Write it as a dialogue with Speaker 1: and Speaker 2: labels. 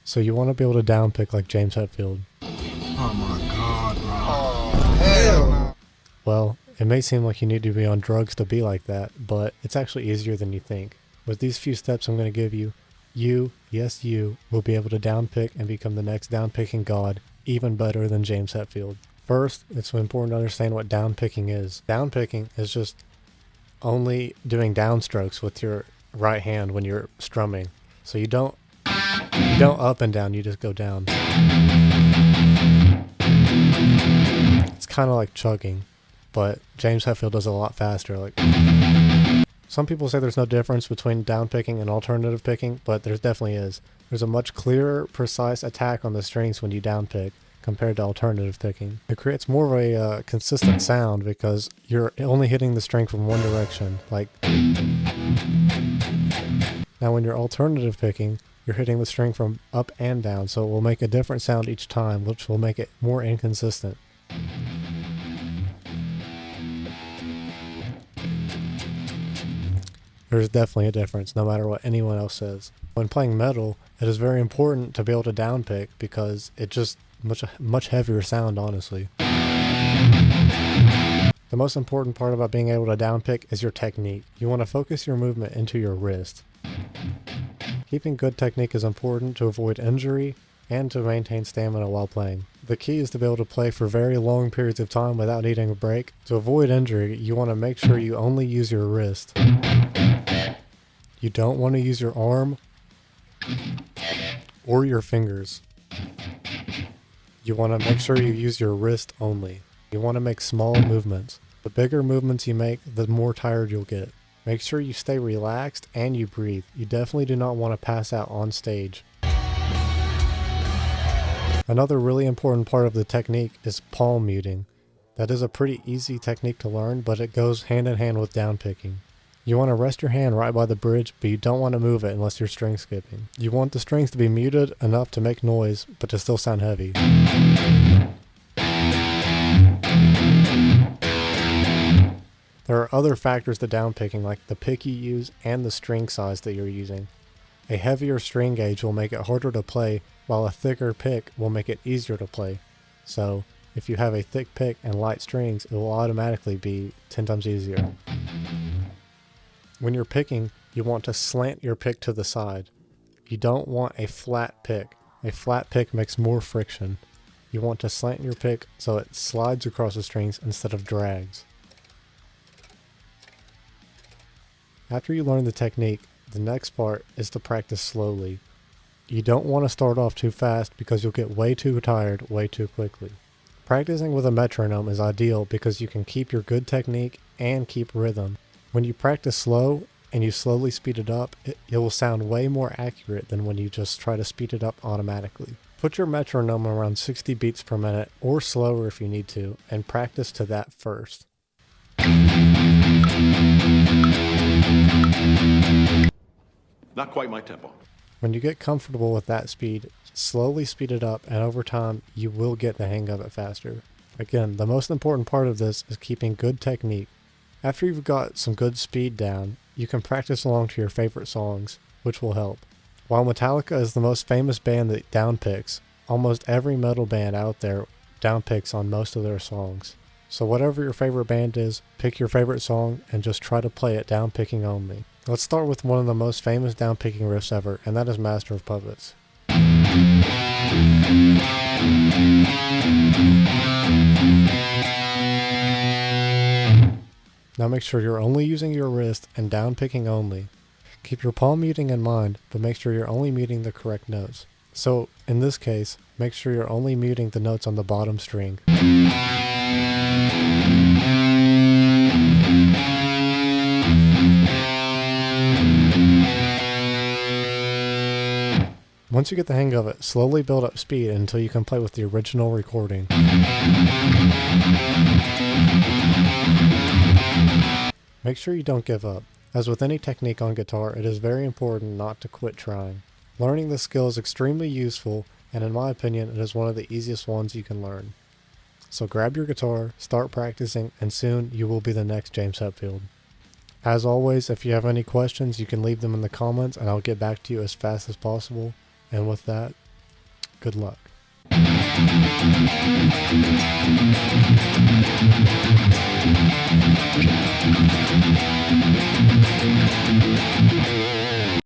Speaker 1: So you want to be able to downpick like James Hetfield.
Speaker 2: Oh my god, bro. Oh, hell no.
Speaker 1: Well, it may seem like you need to be on drugs to be like that, but it's actually easier than you think. With these few steps I'm going to give you, yes you, will be able to downpick and become the next downpicking god, even better than James Hetfield. First, it's important to understand what downpicking is. Downpicking is just only doing downstrokes with your right hand when you're strumming. So you don't up and down, you just go down. It's kind of like chugging, but James Hetfield does it a lot faster. Like, some people say there's no difference between downpicking and alternative picking, but there definitely is. There's a much clearer, precise attack on the strings when you downpick compared to alternative picking. It creates more of a consistent sound because you're only hitting the string from one direction. Like, now when you're alternative picking, you're hitting the string from up and down, so it will make a different sound each time, which will make it more inconsistent. There's definitely a difference, no matter what anyone else says. When playing metal, it is very important to be able to downpick because it just much heavier sound, honestly. The most important part about being able to downpick is your technique. You want to focus your movement into your wrist. Keeping good technique is important to avoid injury and to maintain stamina while playing. The key is to be able to play for very long periods of time without needing a break. To avoid injury, you want to make sure you only use your wrist. You don't want to use your arm or your fingers. You want to make sure you use your wrist only. You want to make small movements. The bigger movements you make, the more tired you'll get. Make sure you stay relaxed and you breathe. You definitely do not want to pass out on stage. Another really important part of the technique is palm muting. That is a pretty easy technique to learn, but it goes hand in hand with downpicking. You want to rest your hand right by the bridge, but you don't want to move it unless you're string skipping. You want the strings to be muted enough to make noise, but to still sound heavy. There are other factors to downpicking, like the pick you use and the string size that you're using. A heavier string gauge will make it harder to play, while a thicker pick will make it easier to play. So, if you have a thick pick and light strings, it will automatically be 10 times easier. When you're picking, you want to slant your pick to the side. You don't want a flat pick. A flat pick makes more friction. You want to slant your pick so it slides across the strings instead of drags. After you learn the technique, the next part is to practice slowly. You don't want to start off too fast because you'll get way too tired way too quickly. Practicing with a metronome is ideal because you can keep your good technique and keep rhythm. When you practice slow and you slowly speed it up, it will sound way more accurate than when you just try to speed it up automatically. Put your metronome around 60 beats per minute or slower if you need to, and practice to that first.
Speaker 3: Not quite my tempo.
Speaker 1: When you get comfortable with that speed, slowly speed it up, and over time you will get the hang of it faster. Again, the most important part of this is keeping good technique. After you've got some good speed down, you can practice along to your favorite songs, which will help. While Metallica is the most famous band that downpicks, almost every metal band out there downpicks on most of their songs. So whatever your favorite band is, pick your favorite song and just try to play it downpicking only. Let's start with one of the most famous downpicking riffs ever, and that is Master of Puppets. Now make sure you're only using your wrist and downpicking only. Keep your palm muting in mind, but make sure you're only muting the correct notes. So, in this case, make sure you're only muting the notes on the bottom string. Once you get the hang of it, slowly build up speed until you can play with the original recording. Make sure you don't give up. As with any technique on guitar, it is very important not to quit trying. Learning this skill is extremely useful, and in my opinion, it is one of the easiest ones you can learn. So grab your guitar, start practicing, and soon you will be the next James Hetfield. As always, if you have any questions, you can leave them in the comments and I'll get back to you as fast as possible. And with that, Good luck.